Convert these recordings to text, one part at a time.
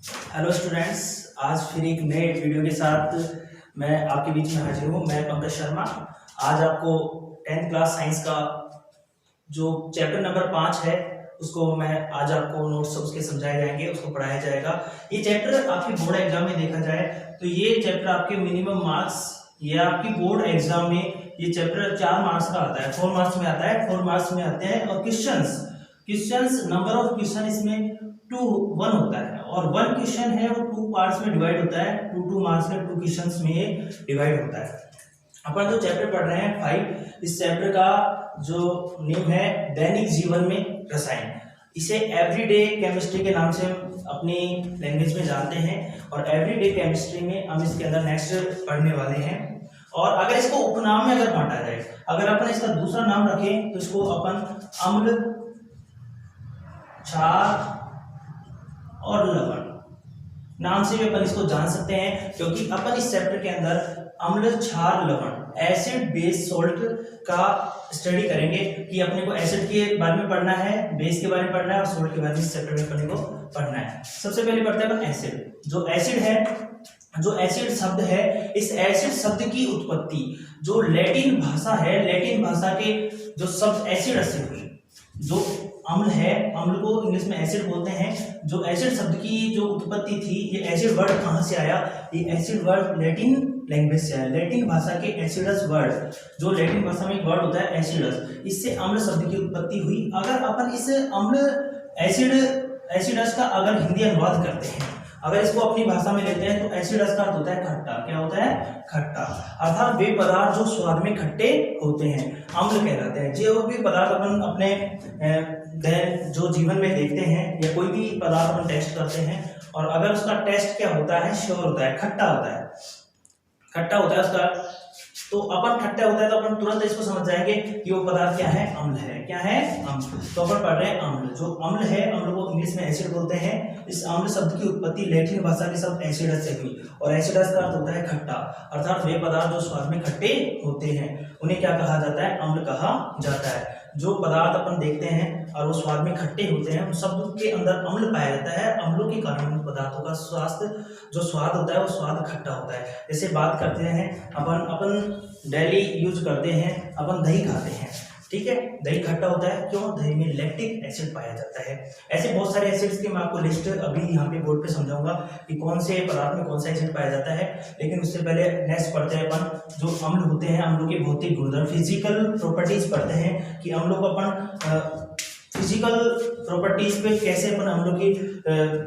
Hello students, आज फिर एक नए वीडियो के साथ मैं आपके बीच में हाजिर हूँ। मैं पंकज शर्मा। आज आपको 10th क्लास साइंस का जो चैप्टर नंबर 5 है उसको मैं आज आपको नोट्स उसके समझाए जाएंगे, उसको पढ़ाया जाएगा। ये चैप्टर आपके बोर्ड एग्जाम में देखा जाए तो ये चैप्टर आपके मिनिमम मार्क्स या आपकी बोर्ड एग्जाम में ये चैप्टर 4 मार्क्स का आता है, 4 मार्क्स में आता है, 4 मार्क्स में आते हैं। और क्वेश्चंस नंबर ऑफ क्वेश्चन इसमें 1 होता है और 1 क्वेश्चन है वो 2 पार्ट्स में डिवाइड होता है। 2 मार्क्स में 2 क्वेश्चंस में डिवाइड होता है। अपन जो चैप्टर पढ़ रहे हैं 5, इस चैप्टर का जो नेम है दैनिक जीवन में रसायन। इसे एवरीडे केमिस्ट्री के नाम से हम अपनी लैंग्वेज में जानते हैं और एवरीडे केमिस्ट्री में हम इसके अंदर नेक्स्ट पढ़ने वाले हैं। और अगर इसको उपनाम में अगर बांटा जाए, अगर अपन इसका दूसरा नाम रखें तो इसको अपन अम्ल, क्षार और लवण नाम से भी अपन इसको जान सकते हैं, क्योंकि अपन इस चैप्टर के अंदर अम्ल, क्षार, लवण, एसिड, बेस, सोल्ट का स्टडी करेंगे कि अपने को एसिड के बारे में पढ़ना है, बेस के बारे में पढ़ना है और सोल्ट के बारे में इस चैप्टर में अपने को पढ़ना है। सबसे पहले पढ़ते हैं अपन एसिड। जो एसिड है, जो एसिड शब्द है, इस एसिड शब्द की उत्पत्ति जो लैटिन भाषा है, लैटिन भाषा के जो शब्द एसिड से हुई। जो अम्ल है, अम्ल को इंग्लिश में एसिड बोलते हैं। जो एसिड शब्द की जो उत्पत्ति थी, ये एसिड वर्ड कहाँ से आया? ये एसिड वर्ड लैटिन लैंग्वेज से आया। लैटिन भाषा के एसिडस वर्ड, जो लैटिन भाषा में एक वर्ड होता है एसिडस, इससे अम्ल शब्द की उत्पत्ति हुई। अगर अपन इस अम्ल एसिडस का अगर हिंदी अनुवाद करते हैं, अगर इसको अपनी भाषा में लेते हैं तो एसिडस का अर्थ होता है खट्टा। क्या होता है? खट्टा। अर्थात वे पदार्थ जो स्वाद में खट्टे होते हैं अम्ल कहलाते हैं। जो भी पदार्थ अपन अपने जो जीवन में देखते हैं या कोई भी पदार्थ अपन टेस्ट करते हैं और अगर उसका टेस्ट क्या होता है? श्योर होता है, खट्टा होता है, खट्टा होता है उसका। तो अपन खट्टा होता है तो अपन तुरंत इसको समझ जाएंगे कि वो पदार्थ क्या है? अम्ल है। क्या है? अम्ल। तो अपन पढ़ रहे हैं अम्ल। जो अम्ल है, अम्ल को इंग्लिश में एसिड बोलते हैं। इस अम्ल शब्द की उत्पत्ति लैटिन भाषा के शब्द एसिडस से हुई और एसिडस का अर्थ होता है खट्टा। अर्थात वे पदार्थ जो स्वाद में खट्टे होते हैं उन्हें क्या कहा जाता है? अम्ल कहा जाता है। जो पदार्थ अपन देखते हैं और वो स्वाद में खट्टे होते हैं, उन सब के अंदर अम्ल पाया जाता है। अम्लों के कारण उन पदार्थों का जो स्वाद होता है वो स्वाद खट्टा होता है। जैसे बात करते हैं अपन डेली यूज करते हैं, अपन दही खाते हैं, ठीक है? दही खट्टा होता है, क्यों? दही में लैक्टिक एसिड पाया जाता है। ऐसे बहुत सारे एसिड्स की मैं आपको लिस्ट अभी यहाँ पे बोर्ड पे समझाऊंगा कि कौन से पदार्थ में कौन सा एसिड पाया जाता है। लेकिन उससे पहले नेक्स्ट पढ़ते हैं अपन जो अम्ल होते हैं, अम्लों के भौतिक गुणधर्म, फिजिकल प्रॉपर्टीज पढ़ते हैं कि अम्लों को अपन फिजिकल प्रॉपर्टीज पे कैसे अपन अम्लों की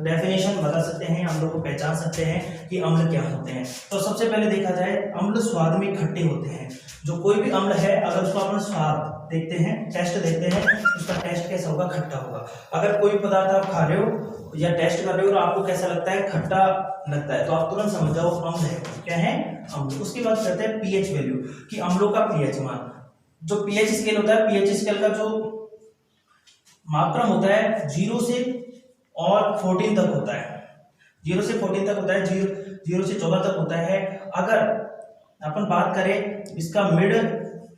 डेफिनेशन बता सकते हैं, अम्लों को पहचान सकते हैं कि अम्ल क्या होते हैं। तो सबसे पहले देखा जाए, अम्ल स्वाद में खट्टे होते हैं। जो कोई भी अम्ल है, अगर उसका अपन स्वाद देखते हैं, टेस्ट देखते हैं, उसका टेस्ट कैसा होगा? खट्टा होगा। अगर कोई पदार्थ आप खा रहे हो या टेस्ट कर रहे हो और आपको कैसा लगता है? खट्टा लगता है, तो आप तुरंत समझ जाओ अम्ल है। क्या है? अम्ल। उसके बाद करते हैं पीएच वैल्यू कि अम्लों का पीएच मान। जो पीएच स्केल होता है, पीएच स्केल का जो मापक्रम होता है 0 से और 14 तक होता है। 0 से 14 तक होता है, 0 से 14 तक होता है। अगर अपन बात करें इसका मिड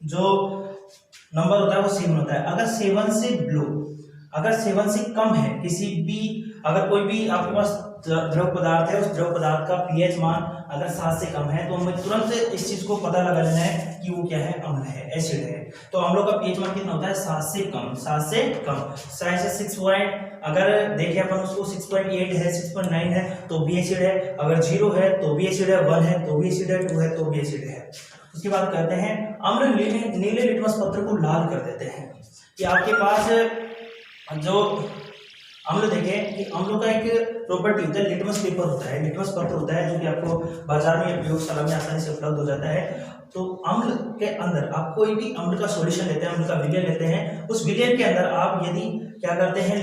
जो नंबर होता है वो 7 होता है। अगर 7 से बिलो, अगर 7 से कम है किसी भी, अगर कोई भी आपके पास द्रव पदार्थ है, उस द्रव पदार्थ का पीएच मान अगर 7 से कम है तो हमें तुरंत इस चीज को पता लगा लेना है कि वो क्या है? अम्ल है, एसिड है। तो अम्लों का पीएच मान कितना होता है? 7 से कम, 7 से कम। 7 से 6 पॉइंट, अगर देखें अपन उसको 6.8 है, 6.9 है तो भी एसिड है। अगर 0 है तो भी एसिड है, 1 है तो भी एसिड है, 2 है तो भी एसिड है। उसके बाद कहते हैं अम्ल नीले लिटमस पत्र को लाल कर देते हैं। कि आपके पास जो अम्ल देखें कि अम्लों का एक प्रॉपर्टी होता है, लिटमस पेपर होता है, लिटमस पत्र होता है जो कि आपको बाजार में प्रयोगशाला में आसानी से उपलब्ध हो जाता है। तो अम्ल के अंदर आप कोई भी अम्ल का सॉल्यूशन लेते हैं, अम्ल का विलयन लेते हैं, उस विलयन के अंदर आप यदि क्या करते हैं?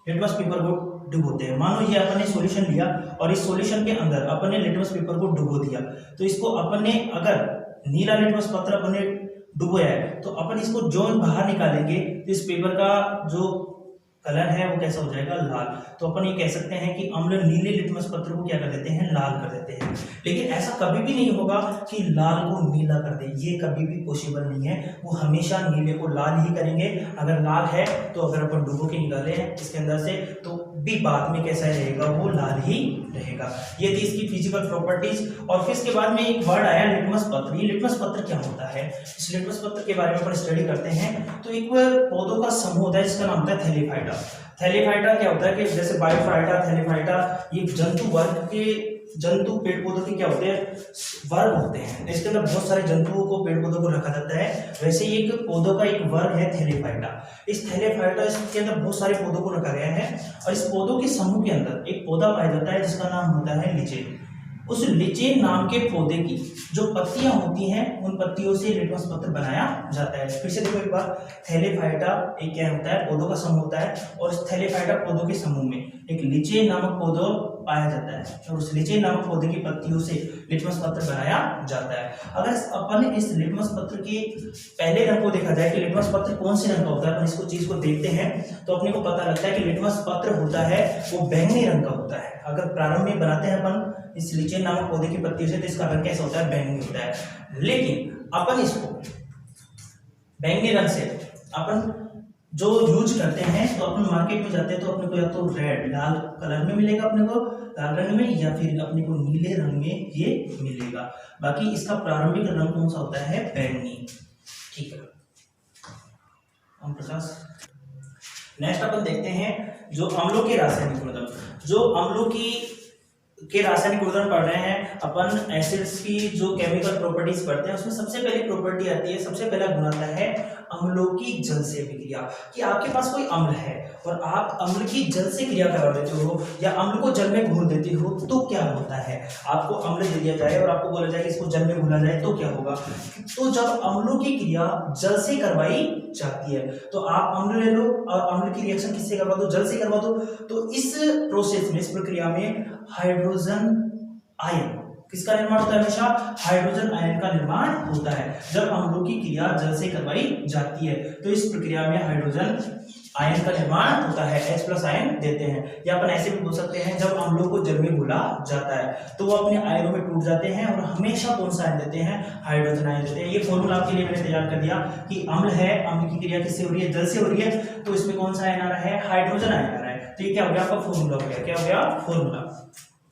लिटमस पेपर को डुबोते हैं। मानो ये अपन ने सॉल्यूशन लिया और इस सॉल्यूशन के अंदर अपन ने लिटमस पेपर को डुबो दिया, तो इसको अपन ने अगर नीला लिटमस पत्र अपन ने डुबोया है तो अपन इसको जो बाहर निकालेंगे तो इस पेपर का जो कलर है वो कैसा हो जाएगा? लाल। तो अपन ये कह सकते हैं कि अम्ल नीले लिटमस पत्र को क्या कर देते हैं? लाल कर देते हैं। लेकिन ऐसा कभी भी नहीं होगा कि लाल को नीला कर दे, ये कभी भी पॉसिबल नहीं है। वो हमेशा नीले को लाल ही करेंगे। अगर लाल है तो अगर अपन डुबो के निकाले हैं इसके अंदर से तो भी बाद में कैसा रहेगा? वो लाल ही रहेगा। ये थी इसकी फिजिकल प्रॉपर्टीज। और फिर इसके बाद में एक वर्ड आया लिटमस पत्र। ये लिटमस पत्र क्या होता है, इस लिटमस पत्र के बारे में अपन स्टडी करते हैं। तो एक पौधों का समूह होता है जिसका नाम होता है थैलीफाइटा। थैलीफाइटा क्या होता है कि जैसे बायोफाइटा, थैलीफाइटा, ये जंतु वर्ग के जंतु पेड़ पौधों के क्या होते हैं, वर्ग होते हैं। इसके अंदर बहुत सारे जंतुओं को, पेड़ पौधों को रखा जाता है। वैसे ही एक पौधों का एक वर्ग है थैलीफाइटा। इस थैलीफाइटा इसके अंदर बहुत सारे पौधों को रखा गया है। और इस पौधों के समूह के अंदर एक पौधा पाया जाता है जिसका नाम होता है लिचेन। उस लिचेन नाम के पौधे की जो पत्तियां होती हैं, उन पत्तियों से लिटमस पत्र बनाया जाता है। फिर से देखो एक बार, थैलीफाइटा एक क्या होता है, पौधों का समूह होता है। और इस थैलीफाइटा पौधों के समूह में एक लिचेन नामक पौधा पाया जाता है और उस लिचेन नामक पौधे की पत्तियों से लिटमस पत्र बनाया जाता है। अगर अपन इस लिटमस पत्र के पहले रंग को देखा जाए कि लिटमस पत्र कौन से रंग का होता है, अपन इसको चीज को देखते हैं तो अपने को पता लगता है कि लिटमस पत्र होता है वो बैंगनी रंग का होता है। अगर प्रारंभ में बनाते हैं अपन इस लिचेन नामक पौधे की पत्तियों से तो इसका रंग कैसा होता है, बैंगनी होता है। लेकिन अपन इसको बैंगनी रंग से अपन जो यूज करते हैं तो अपन मार्केट में जाते हैं तो अपने को या तो रेड लाल कलर में मिलेगा, अपने को लाल रंग में, या फिर अपने को नीले रंग में ये मिलेगा। बाकी इसका प्रारंभिक रंग कौन सा होता है, बैंगनी। ठीक है ओम प्रकाश। नेक्स्ट अपन देखते हैं जो अम्लों के रासायनिक गुणधर्म। जो अम्लों के रासायनिक गुणधर्म पढ़ रहे हैं अपन, एसिड्स की जो केमिकल प्रॉपर्टीज पढ़ते हैं उसमें सबसे पहली प्रॉपर्टी आती है, सबसे पहला गुण आता है अम्लों की जल से क्रिया। कि आपके पास कोई अम्ल है और आप अम्ल की जल से क्रिया करवा देते हो या अम्ल को जल में घोल देते हो तो क्या होता है। आपको अम्ल दे दिया जाए और आपको बोला जाए कि इसको जल में घोला जाए तो क्या होगा। तो जब अम्लों की क्रिया जल से करवाई जाती है तो आप अम्ल ले लो और अम्ल की रिएक्शन किससे करवा दो, जल से करवा दो। तो इस प्रोसेस में, इस प्रक्रिया में हाइड्रोजन आयन किसका निर्माण होता है, हमेशा हाइड्रोजन आयन का निर्माण होता है। जब अम्लों की क्रिया जल से करवाई जाती है तो इस प्रक्रिया में हाइड्रोजन आयन का निर्माण होता है, H+ आयन देते हैं। या अपन ऐसे भी बोल सकते हैं जब अम्लों को जल में घोला जाता है तो वो अपने आयनों में टूट जाते हैं और हमेशा कौन सा आयन देते हैं, हाइड्रोजन आयन देते हैं। ये फॉर्मूला आपके लिए मैंने तैयार कर दिया कि अम्ल है, अम्ल की क्रिया किससे हो रही है, जल से हो रही है, तो इसमें कौन सा आयन आ रहा है, हाइड्रोजन आयन आ रहा है। तो ये क्या हो गया आपका फॉर्मूला हो गया, क्या हो गया फॉर्मूला।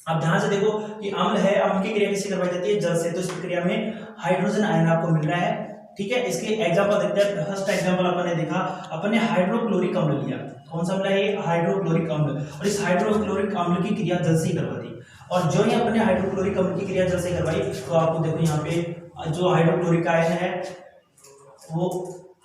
अब ध्यान से देखो कि अम्ल है, अम्ल की क्रिया किससे करवाई जाती है, जल से, तो इस प्रक्रिया में हाइड्रोजन आयन आपको मिल रहा है। ठीक है, इसके एग्जांपल देखते हैं। फर्स्ट एग्जांपल अपन ने देखा, अपन ने हाइड्रोक्लोरिक अम्ल लिया। कौन सा मिला है, हाइड्रोक्लोरिक अम्ल। और इस हाइड्रोक्लोरिक अम्ल की क्रिया जल से करवा दी। और जो ही अपन ने हाइड्रोक्लोरिक अम्ल की क्रिया जल से करवाई तो आपको देखो यहाँ पे जो हाइड्रोक्लोरिक आयन है वो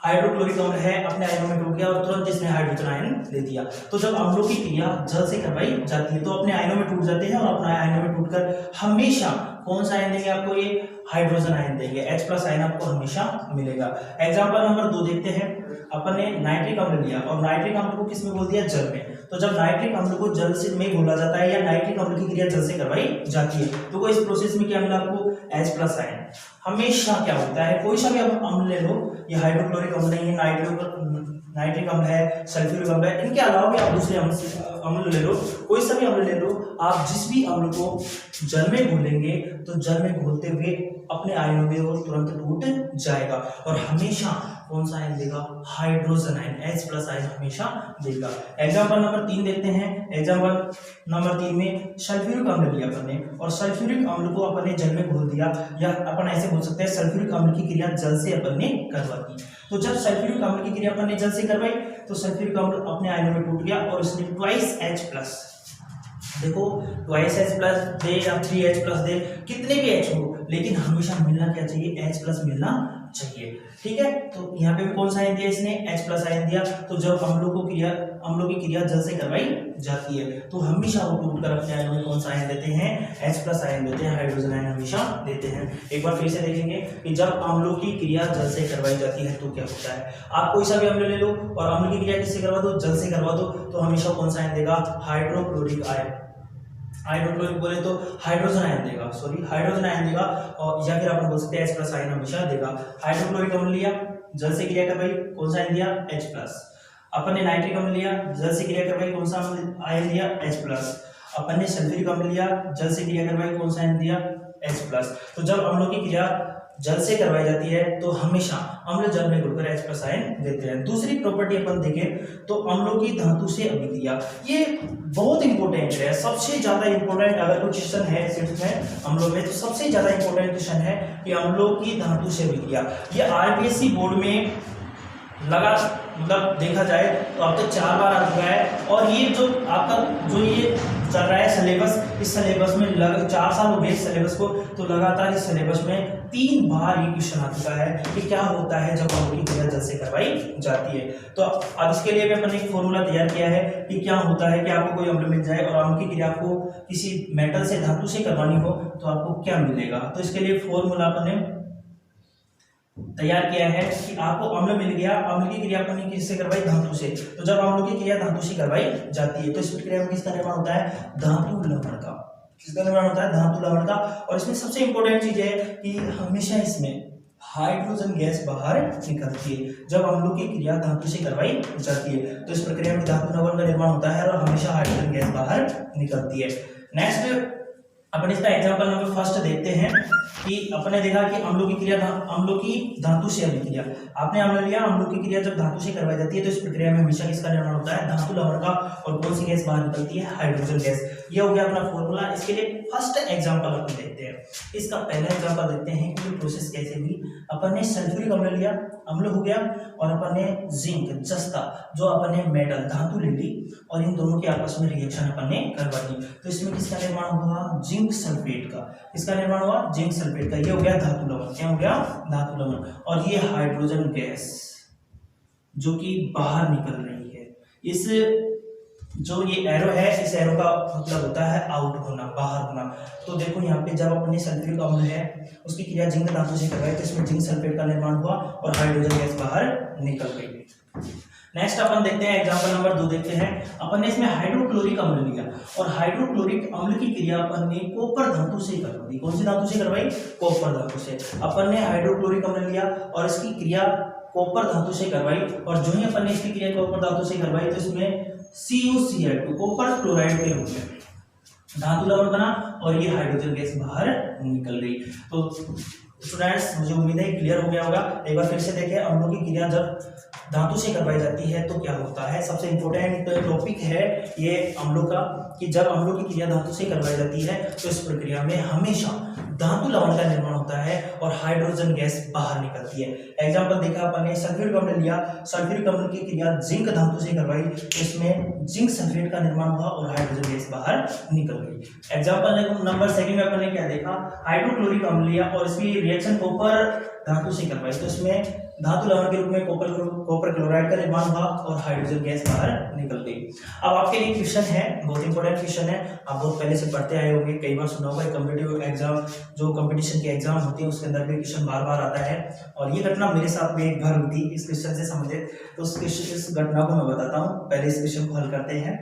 हाइड्रोक्लोरिक अम्ल है, अपने आयनों में टूट गया और तुरंत इसने हाइड्रोजन आयन ले दिया। तो जब अम्लों की क्रिया जल से करवाई जाती है तो अपने आयनों में टूट जाते हैं और अपने आयनों में टूटकर हमेशा कौन सा आयन देंगे आपको, ये हाइड्रोजन आयन देंगे, H+ आयन आपको हमेशा मिलेगा। एग्जांपल नंबर 2 देखते हैं। अपन ने नाइट्रिक अम्ल लिया और नाइट्रिक अम्ल को किस में बोल दिया, जल में। तो जब नाइट्रिक अम्ल को जल से में घोला जाता है या नाइट्रिक अम्ल की क्रिया जल से करवाई जाती है तो इस प्रोसेस में क्या मिला आपको, H+ आयन। हमेशा क्या होता है, कोई सा भी अम्ल ले लो, ये हाइड्रोक्लोरिक अम्ल नहीं है, नाइट्रिक अम्ल है, सल्फ्यूरिक अम्ल है, इनके अलावा भी आप दूसरे अम्ल ले लो, कोई सा भी अम्ल ले लो, आप जिस भी अम्ल को जल में घोलेंगे तो जल में घोलते हुए अपने आयनों में वो तुरंत टूट जाएगा और हमेशा कौन सा आयन देगा, हाइड्रोजन आयन, H+ आयन हमेशा देगा। एग्जांपल नंबर 3 देखते हैं। एग्जांपल नंबर 3 में सल्फ्यूरिक अम्ल लिया अपन ने और सल्फ्यूरिक अम्ल को अपन ने जल में घोल दिया, या अपन ऐसे बोल सकते हैं सल्फ्यूरिक अम्ल की क्रिया जल से अपन ने करवा दी। तो जब सल्फ्यूरिक अम्ल की क्रिया अपन ने जल से करवाई तो सल्फ्यूरिक अम्ल अपने आयनों में टूट गया और इसने ट्वाइस H+, देखो ट्वाइस H+ दे या 3H+ दे, कितने भी H हो, लेकिन हमेशा मिलना क्या चाहिए, H+ मिलना चाहिए। ठीक है, तो यहाँ पे भी कौन सा आयन दिया, इसने H+ आयन दिया। तो जब अम्लों की क्रिया जल से करवाई जाती है तो हमेशा वो टूटकर अपने आयनों में कौन सा आयन देते हैं, H+ आयन देते हैं, हाइड्रोजन आयन हमेशा देते हैं। एक बार फिर से देखेंगे कि जब अम्लों की क्रिया जल से करवाई जाती है तो क्या होता है। आप कोई सा भी अम्ल ले लो और अम्ल की क्रिया किससे करवा दो, जल से करवा दो, तो हमेशा कौन सा आयन देगा, हाइड्रोक्लोरिक आयन। हाइड्रोक्लोरिक बोले तो हाइड्रोजन आयन देगा, सॉरी हाइड्रोजन आयन देगा, और या फिर अपन बोल सकते हैं H+ आयन हमेशा देगा। हाइड्रोक्लोरिक अम्ल लिया, जल से क्रिया करवाई, कौन सा आयन दिया, H+। अपन ने नाइट्रिक अम्ल लिया, जल से क्रिया करवाई, कौन सा आयन दिया, H+। अपन ने सल्फ्यूरिक अम्ल लिया, जल से क्रिया करवाई, कौन सा आयन दिया, H+। तो जब अम्लों की क्रिया जल से करवाई जाती है तो हमेशा अम्ल जल में घुलकर H+ आयन देते हैं। दूसरी प्रॉपर्टी अपन देखें तो अम्लों की धातु से अभिक्रिया, ये बहुत इंपॉर्टेंट है, सबसे ज्यादा इंपॉर्टेंट अगर कोई क्वेश्चन है सिर्फ में अम्लों में तो सबसे ज्यादा इंपॉर्टेंट क्वेश्चन है कि अम्लों की धातु से अभिक्रिया। ये RPSC बोर्ड में लगातार मतलब देखा जाए तो अब तक 4 बार आ चुका है, और ये जो आपका जो ये चल रहा है सिलेबस, इस सिलेबस में लगभग 4 साल हो गए इस सिलेबस को, तो लगातार इस सिलेबस में 3 बार ये क्वेश्चन आ चुका है कि क्या होता है जब अम्ल की क्रिया जल से करवाई जाती है। तो अब इसके लिए भी अपन एक फॉर्मूला तैयार किया है कि क्या होता है कि आपको कोई अम्ल मिल जाए और अम्ल की क्रिया को किसी मेटल से धातु से करवानी हो तो आपको क्या मिलेगा। तो इसके लिए फॉर्मूला अपन ने तैयार किया है कि आपको अम्ल मिल गया, अम्ल की क्रिया अपनी किससे करवाई, धातु से। तो जब अम्लों की क्रिया धातु से करवाई जाती है तो इस प्रक्रिया में किसका निर्माण होता है, धातु लवण का। किसका निर्माण होता है, धातु लवण का। और इसमें सबसे इंपॉर्टेंट चीज है कि हमेशा इसमें हाइड्रोजन गैस बाहर निकलती है जब अम्लों की क्रिया धातु से करवाई जाती है। तो इस प्रक्रिया में धातु लवण का निर्माण होता है और हमेशा हाइड्रोजन गैस बाहर निकलती है। नेक्स्ट अपन इसका एग्जांपल नंबर फर्स्ट देखते हैं कि अपने देखा कि अम्लों की क्रिया अम्लों की धातु से अभिक्रिया, आपने अम्ल लिया, अम्लों की क्रिया जब धातु से करवाई जाती है तो इस प्रक्रिया में हमेशा किसका निर्माण होता है, धातु लवण का। और कौन सी गैस बाहर निकलती है, हाइड्रोजन गैस। ये हो गया अपना फॉर्मूला। इसके लिए फर्स्ट एग्जांपल अपन देखते हैं। इसका पहला एग्जांपल देखते हैं कि प्रोसेस कैसे हुई। अपन ने सल्फ्यूरिक अम्ल लिया, अम्ल हो गया, और अपन ने जिंक जस्ता जो अपन ने मेटल धातु ले ली और इन दोनों के आपस में रिएक्शन अपन ने करवा दी। तो इसमें किसका निर्माण हुआ, जिंक सल्फेट का। किसका निर्माण हुआ, जिंक सल्फेट का। ये हो गया धातु लवण। क्या हो गया, धातु लवण। और ये हाइड्रोजन गैस जो कि बाहर निकल रही है। इस जो ये एरो है, इस एरो का मतलब होता है आउट होना, बाहर होना। तो देखो यहाँ पे जब अपने सल्फ्यूरिक अम्ल है उसकी क्रिया जिंक धातु से करवाई तो इसमें जिंक सल्फेट का निर्माण हुआ और हाइड्रोजन गैस बाहर निकल गई। नेक्स्ट अपन देखते हैं एग्जांपल नंबर 2 देखते हैं। अपन ने इसमें हाइड्रोक्लोरिक अम्ल लिया और हाइड्रोक्लोरिक अम्ल की क्रिया अपन ने कॉपर धातु से करवाई। कौन सी धातु से करवाई, कॉपर धातु से। अपन ने हाइड्रोक्लोरिक अम्ल लिया और इसकी क्रिया कॉपर धातु से करवाई, और जो ही अपन ने इसकी क्रिया कॉपर धातु से करवाई तो इसमें CuCl2 कॉपर क्लोराइड के रूप में धातु लवण बना और ये हाइड्रोजन गैस बाहर निकल गई। तो स्टूडेंट्स मुझे उम्मीद है क्लियर हो गया होगा। एक बार फिर से देखें, अम्लों की क्रिया जब धातु से करवाई जाती है तो क्या होता है। सबसे इंपॉर्टेंट टॉपिक है ये अम्लों का कि जब अम्लों की क्रिया धातु से करवाई जाती है तो इस प्रक्रिया में हमेशा धातु लवण का निर्माण होता है और हाइड्रोजन गैस बाहर निकलती है। एग्जांपल देखा अपन ने, सल्फ्यूरिक अम्ल लिया, सल्फ्यूरिक अम्ल की क्रिया जिंक धातु से करवाई तो इसमें जिंक सल्फेट का निर्माण हुआ और हाइड्रोजन गैस बाहर निकल गई। एग्जांपल नंबर 2 में अपन ने क्या देखा, हाइड्रोक्लोरिक अम्ल लिया और इसकी रिएक्शन कॉपर धातु से करवाई तो इसमें धातु लवण के रूप में कॉपर क्लोराइड का निर्माण हुआ और हाइड्रोजन गैस बाहर निकल गई। अब आपके लिए क्वेश्चन है, बहुत इंपॉर्टेंट क्वेश्चन है, आप बहुत पहले से पढ़ते आए होंगे, कई बार सुना होगा। कॉम्पिटिटिव एग्जाम जो कंपटीशन के एग्जाम होती है उसके अंदर भी क्वेश्चन बार बार आता है, और ये घटना मेरे साथ भी एक बार हुई थी। इस क्वेश्चन से समझे तो इस घटना को मैं बताता हूँ। पहले इस क्वेश्चन को हल करते हैं।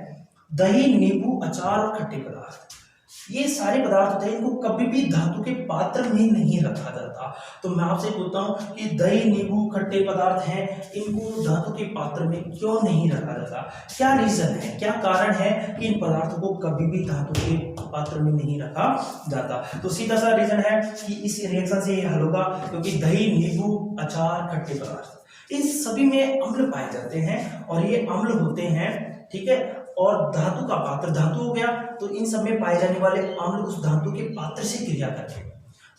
दही, नींबू, अचार और खट्टे पदार्थ, ये सारे पदार्थ होते हैं, इनको कभी भी धातु के पात्र में नहीं रखा जाता। तो मैं आपसे पूछता हूँ कि दही, नींबू, खट्टे पदार्थ हैं, इनको धातु के पात्र में क्यों नहीं रखा जाता। क्या रीजन है, क्या कारण है कि इन पदार्थों को कभी भी धातु के पात्र में नहीं रखा जाता। तो सीधा सा रीजन है कि इस रिएक्शन से ये हल होगा, क्योंकि दही, नींबू, अचार, खट्टे पदार्थ इन सभी में अम्ल पाए जाते हैं और ये अम्ल होते हैं, ठीक है। और धातु का पात्र, धातु हो गया तो इन सब में पाए जाने वाले अम्ल उस धातु के पात्र से क्रिया करके,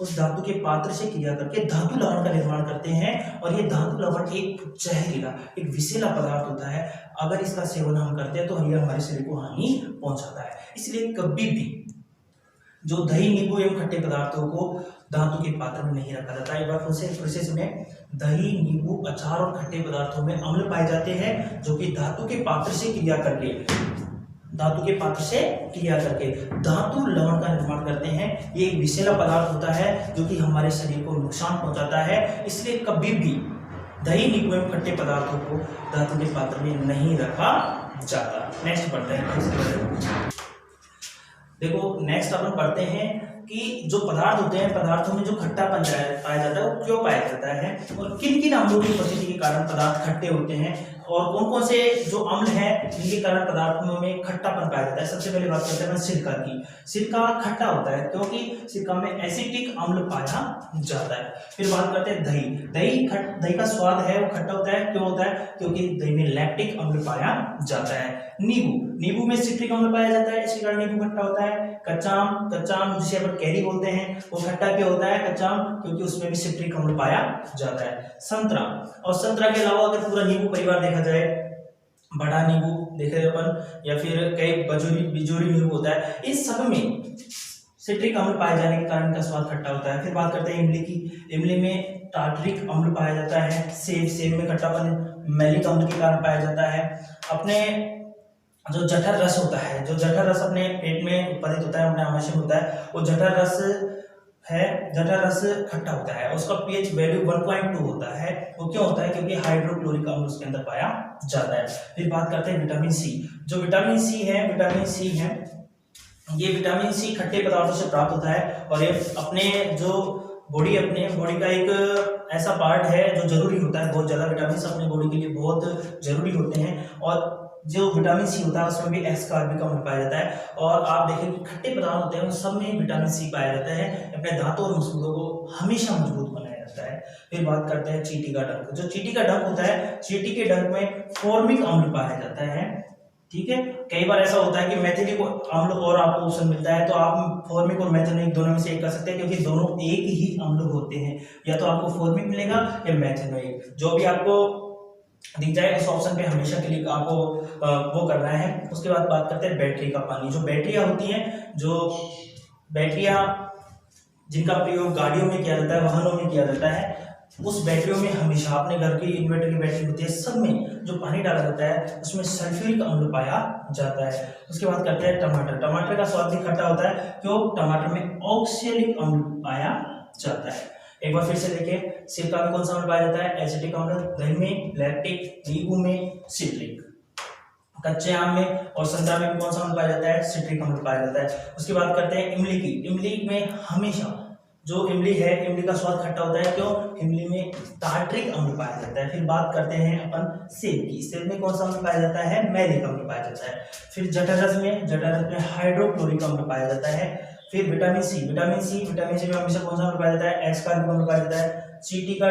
उस धातु के पात्र से क्रिया करके धातु लवण का निर्माण करते हैं। और ये धातु लवण एक जहरीला, एक विषैला पदार्थ होता है। अगर इसका सेवन हम करते हैं तो ये हमारे शरीर को हानि पहुंचाता है। इसलिए कभी भी जो दही, नींबू एवं खट्टे पदार्थों को धातु के पात्र में नहीं रखा जाता। एक बार फिर से सुने, दही, नींबू, अचार और खट्टे पदार्थों में अम्ल पाए जाते हैं जो कि धातु के पात्र से क्रिया करके, धातु के पात्र से क्रिया करके धातु लवण का निर्माण करते हैं। ये एक विषैला पदार्थ होता है जो कि हमारे शरीर को नुकसान पहुंचाता है। इसलिए कभी भी दही, नींबू एवं खट्टे पदार्थों को धातु के पात्र में नहीं रखा जाता। नेक्स्ट पढ़ते हैं। देखो नेक्स्ट अपन पढ़ते हैं कि जो पदार्थ होते हैं, पदार्थों में जो खट्टा पाया जाता है वो क्यों पाया जाता है और किन किन अम्लों की उपस्थिति के कारण पदार्थ खट्टे होते हैं और कौन कौन से जो अम्ल हैं जिनके कारण पदार्थों में खट्टापन पाया जाता है। सबसे पहले बात करते हैं सिरका की। सिरका खट्टा होता है क्योंकि सिरका में एसिटिक अम्ल पाया जाता है। फिर बात करते हैं दही। दही का स्वाद है वो खट्टा होता है, क्यों होता है? क्योंकि दही में लैक्टिक अम्ल पाया जाता है। नींबू में सिट्रिक अम्ल पाया जाता है, इसी कारण नींबू खट्टा होता है। कच्चा आम जिसे अपन कैरी बोलते हैं, वो खट्टा क्यों होता है कच्चा आम? क्योंकि उसमें भी सिट्रिक अम्ल पाया जाता है। संतरा, और संतरा के अलावा अगर पूरा नींबू परिवार देखा जाए, बड़ा नींबू देखे अपन या फिर कई बिजोरी नींबू होता है, इन सब में सिट्रिक अम्ल पाए जाने के कारण का स्वाद खट्टा होता है। फिर बात करते हैं इमली की। इमली में टार्टरिक अम्ल पाया जाता है। सेब में खट्टापन मैलिक अम्ल के कारण पाया जाता है। अपने जो जठर रस होता है, जो जठर रस अपने पेट में उत्पादित होता है, अपने आमाशय में होता है, वो जठर रस खट्टा होता है। उसका पीएच वैल्यू 1.2 होता है। वो क्यों होता है? क्योंकि हाइड्रोक्लोरिक अम्ल उसके अंदर पाया जाता है। फिर बात करते हैं विटामिन सी। जो विटामिन सी है ये विटामिन सी खट्टे पदार्थों से प्राप्त होता है, और ये अपने बॉडी का एक ऐसा पार्ट है जो जरूरी होता है। बहुत ज़्यादा विटामिन अपने बॉडी के लिए बहुत जरूरी होते हैं, और जो विटामिन सी होता है उसमें भी एस्कॉर्बिक अम्ल पाया जाता है। और आप देखें कि खट्टे पदार्थ होते हैं उन सब में विटामिन सी पाया जाता है। अपने दांतों और मसूड़ों को हमेशा मजबूत बनाया जाता है। फिर बात करते हैं चींटी का डंक। जो चींटी का डंक होता है, चींटी के डंक में फॉर्मिक अम्ल पाया जाता है। ठीक है, कई बार ऐसा होता है कि मैथिलिक अम्ल और आपको ऑप्शन मिलता है, तो आप फॉर्मिक और मैथिलिक दोनों में से एक कर सकते हैं, क्योंकि दोनों एक ही अम्ल होते हैं। या तो आपको फॉर्मिक मिलेगा या मैथिलिक, जो भी आपको दिख जाए उस ऑप्शन पे हमेशा के लिए आपको वो करना है। उसके बाद बात करते हैं बैटरी का पानी। जो बैटरियां होती हैं, जिनका प्रयोग गाड़ियों में किया जाता है, वाहनों में किया जाता है, उस बैटरियों में हमेशा अपने घर की इन्वर्टर की बैटरी होती है, सब में जो पानी डाला जाता है उसमें सल्फ्यूरिक अम्ल पाया जाता है। उसके बाद करते हैं टमाटर का स्वाद भी खट्टा होता है, क्यों? टमाटर में ऑक्सैलिक अम्ल पाया जाता है। एक बार फिर से देखिए, सिरका में कौन सा अम्ल पाया जाता है? एसिटिक अम्ल। दही में लैक्टिक, नींबू में सिट्रिक, कच्चे आम में और संतरा में कौन सा अम्ल पाया जाता है? सिट्रिक अम्ल पाया जाता है। उसकी बात करते हैं इमली की। इमली में हमेशा जो इमली है, इमली का स्वाद खट्टा होता है, क्यों? इमली में टार्टरिक अम्ल पाया जाता है। फिर बात करते हैं अपन सेब की। सेब में कौन सा अम्ल पाया जाता है? मैलिक अम्ल पाया जाता है। फिर जठर रस में हाइड्रोक्लोरिक अम्ल पाया जाता है। फिर विटामिन सी में हमेशा कौन सा अम्ल पाया जाता है? एस्कॉर्बिक अम्ल पाया जाता है। चींटी का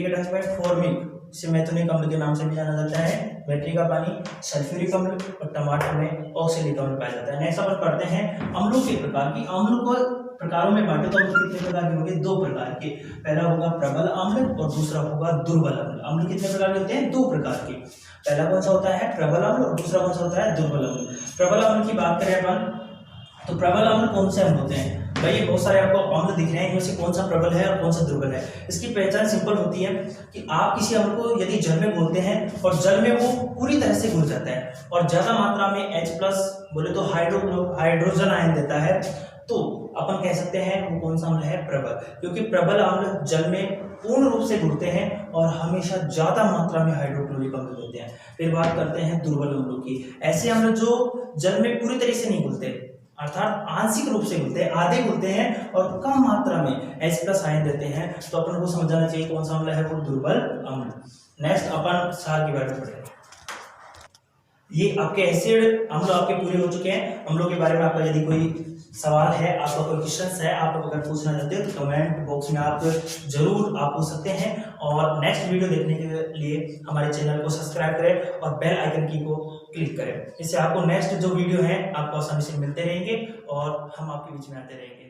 डंक में फॉर्मिक, इसे मैथोनिक अम्ल के नाम से भी जाना जाता है। बैटरी का पानी सल्फ्यूरिक अम्ल, और टमाटर में ऑक्सैलिक अम्ल पाया जाता है। नेक्स्ट अपन पढ़ते हैं अम्लों के प्रकार की। अम्लों को प्रकारों में बांटे तो अम्ल कितने प्रकार के होंगे? 2 प्रकार के। पहला होगा प्रबल अम्ल और दूसरा होगा दुर्बल अम्ल। अम्ल कितने प्रकार के होते हैं? 2 प्रकार के। पहला कौन सा होता है? प्रबल अम्ल, और दूसरा कौन सा होता है? दुर्बल अम्ल। प्रबल अम्ल की बात करें अपन, तो प्रबल अम्ल कौन से अम्ल होते हैं? भाई ये बहुत सारे आपको अम्ल दिख रहे हैं, इनमें से कौन सा प्रबल है और कौन सा दुर्बल है? इसकी पहचान सिंपल होती है कि आप किसी अम्ल को यदि जल में घोलते हैं और जल में वो पूरी तरह से घुल जाता है और ज्यादा मात्रा में H+ बोले तो हाइड्रोजन आयन देता है, तो अपन कह सकते हैं वो कौन सा अम्ल है? प्रबल। क्योंकि प्रबल अम्ल जल में पूर्ण रूप से घुलते हैं और हमेशा ज्यादा मात्रा में हाइड्रोक्लोरिक अम्ल देते हैं। फिर बात करते हैं दुर्बल अम्लों की। ऐसे अम्ल जो जल में पूरी तरह से नहीं घुलते, अर्थात आंशिक रूप से घुलते हैं, आधे घुलते हैं और कम मात्रा में H+ आयन देते हैं, तो अपन को समझ जाना चाहिए कौन सा अम्ल है? वो दुर्बल अम्ल। नेक्स्ट अपन क्षार के बारे में पढ़ेंगे। ये आपके एसिड अम्ल आपके पूरे हो चुके हैं। अम्लों के बारे में आपका यदि कोई सवाल है, आपका कोई क्वेश्चन है, आप अगर पूछना चाहते हो तो कमेंट बॉक्स में आप जरूर पूछ सकते हैं। और नेक्स्ट वीडियो देखने के लिए हमारे चैनल को सब्सक्राइब करें और बेल आइकन की को क्लिक करें। इससे आपको नेक्स्ट जो वीडियो है आपको आसानी से मिलते रहेंगे और हम आपके बीच में आते रहेंगे।